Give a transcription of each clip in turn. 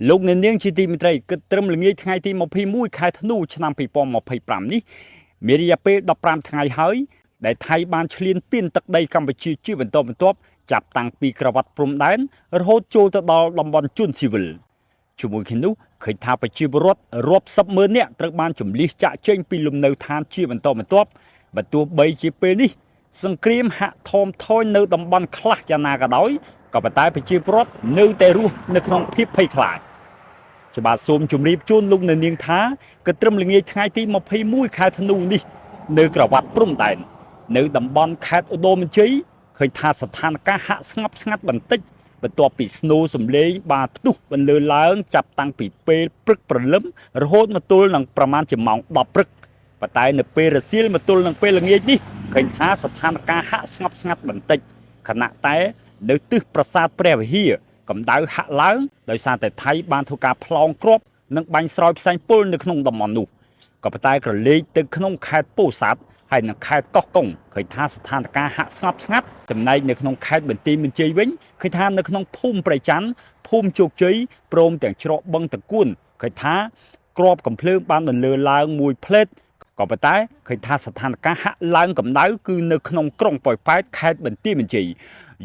លោកអ្នកនាងជាទីមេត្រីគិតត្រឹមល្ងាចថ្ងៃទី21ខែធ្នូឆ្នាំ2025នេះមានរយៈពេល15ថ្ងៃហើយដែលថៃបានឈ្លានពានទឹកដីកម្ពុជាជាបន្តបន្ទាប់ចាប់តាំងពីក្រវ៉ាត់ព្រំដែនរហូតចូលទៅដល់តំបន់ជួនស៊ីវិលជាមួយគ្នានោះឃើញថាប្រជាពលរដ្ឋរាប់សិបម៉ឺននាក់ត្រូវបានជំលិះចាក់ចេញពីលំនៅឋានជាបន្តបន្ទាប់បើទោះបីជាពេលនេះសង្គ្រាមហាក់ថមថយនៅតំបន់ខ្លះយ៉ាងណាក៏ដោយក៏ប៉ុន្តែប្រជាពលរដ្ឋនៅតែរស់នៅក្នុងភាពភ័យខ្លាចច្បាប់សូមជម្រាបជូនលោកអ្នកនាងថាក៏ត្រឹមល្ងាចថ្ងៃទី21ខែធ្នូនេះនៅក្រវ៉ាត់ព្រំដែននៅតំបន់ខេត្តឧត្តរមានជ័យឃើញថាស្ថានភាពហាក់ស្ងប់ស្ងាត់បន្តិចបន្ទាប់ពីស្នូសំឡេងបានផ្ទុះបន្លឺឡើងចាប់តាំងពីពេលព្រឹកព្រលឹមរហូតមកទល់នឹងប្រមាណជាម៉ោង10ព្រឹកប៉ុន្តែនៅពេលរសៀលមកទល់នឹងពេលល្ងាចនេះឃើញថាស្ថានភាពហាក់ស្ងប់ស្ងាត់បន្តិចខណៈតែនៅទិសប្រាសាទព្រះវិហារកម្ដៅហាក់ឡើងដោយសារតែថៃបានធ្វើការប្លង់គ្រាប់និងបាញ់ស្រោចផ្សែងពុលនៅក្នុងតំបន់នោះក៏ប៉ុន្តែក្រឡេកទៅក្នុងខេត្តពោធិ៍សាត់ហើយនៅខេត្តកោះកុងឃើញថាស្ថានភាពហាក់ស្ងប់ស្ងាត់ចំណែកនៅក្នុងខេត្តបន្ទាយមានជ័យវិញឃើញថានៅក្នុងភូមិប្រៃច័ន្ទភូមិជោគជ័យព្រមទាំងច្រកបឹងតគួនឃើញថាក្របកំភ្លើងបានបន្លឺឡើងមួយផ្លេតក៏ប៉ុន្តែឃើញថាស្ថានភាពហាក់ឡើងកម្ដៅគឺនៅក្នុងក្រុងប៉ោយប៉ែតខេត្តបន្ទាយមានជ័យ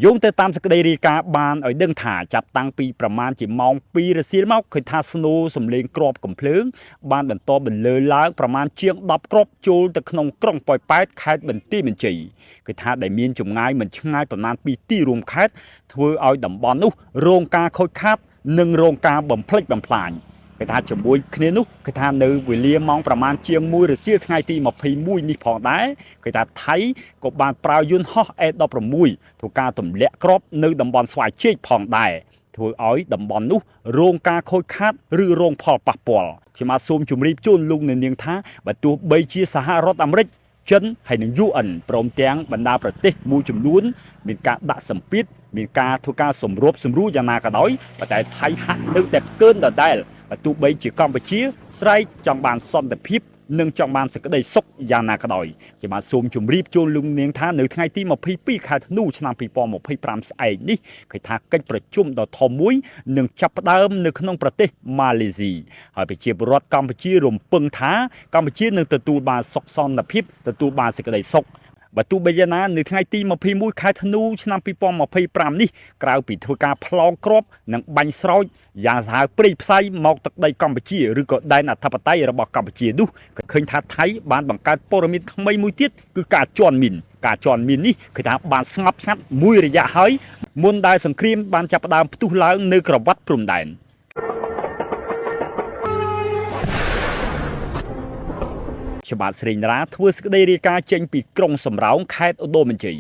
យោងទៅតាមសេចក្តីរាយការណ៍បានឲ្យដឹងថាចាប់តាំងពីប្រមាណជាម៉ោង2រសៀលមកឃើញថាស្នូសំឡេងគ្រាប់កំភ្លើងបានបន្តបន្លឺឡើងប្រមាណជាង10គ្រាប់ចូលទៅក្នុងក្រុងប៉ោយប៉ែតខេត្តបន្ទាយមានជ័យគឺថាដែលមានចម្ងាយមិនឆ្ងាយប្រមាណពីទីរួមខេត្តធ្វើឲ្យតំបន់នោះរងការខូចខាតនិងរងការបំផ្លិចបំផ្លាញគេថាជាមួយគ្នានោះគេថានៅវេលាម៉ោងប្រមាណជាង1រសៀលថ្ងៃទី21នេះផងដែរគេថាថៃក៏បានប្រើយន្តហោះ A16 ធ្វើការទម្លាក់គ្រាប់នៅតំបន់ស្វាយជែកផងដែរធ្វើឲ្យតំបន់នោះរងការខូចខាតឬរងផលប៉ះពាល់ខ្ញុំបាទសូមជម្រាបជូនលោកអ្នកនាងថាបើទោះបីជាសហរដ្ឋអាមេរិកចិនហើយនិង UN ព្រមទាំងបណ្ដាប្រទេសមួយចំនួនមានការដាក់សម្ពាធមានការធ្វើការសម្របសម្រួលយ៉ាងណាក៏ដោយប៉ុន្តែថៃហាក់នៅតែផ្កើនដដែលបើទោះបីជាកម្ពុជាស្រែកចង់បានសន្តិភាពនិងចង់បានសេចក្តីសុខយ៉ាងណាក៏ដោយខ្ញុំបាទសូមជម្រាបជូនលោកនាងថានៅថ្ងៃទី22ខែធ្នូឆ្នាំ2025ស្អែកនេះឃើញថាកិច្ចប្រជុំដ៏ធំមួយនឹងចាប់ផ្ដើមនៅក្នុងប្រទេសម៉ាឡេស៊ីហើយប្រជាពលរដ្ឋកម្ពុជារំពឹងថាកម្ពុជានឹងទទួលបានសុខសន្តិភាពទទួលបានសេចក្តីសុខបើទោះបីយ៉ាងណានៅថ្ងៃទី21ខែធ្នូឆ្នាំ2025នេះក្រៅពីធ្វើការប្លង់គ្រាប់និងបាញ់ស្រោចយ៉ាងសាហាវព្រៃផ្សៃមកទឹកដីកម្ពុជាឬក៏ដែនអធិបតេយ្យរបស់កម្ពុជានោះក៏ឃើញថាថៃបានបង្កើតព័ត៌មានថ្មីមួយទៀតគឺការជន់មីននេះគឺថាបានស្ងប់ស្ងាត់មួយរយៈហើយមុនដែលសង្គ្រាមបានចាប់ផ្ដើមផ្ទុះឡើងនៅក្រវ៉ាត់ព្រំដែនច្បាប់ស្រីណារ៉ាធ្វើសេចក្តីរាយការណ៍ចេញពីក្រុងសំរោងខេត្តឧត្តរមានជ័យ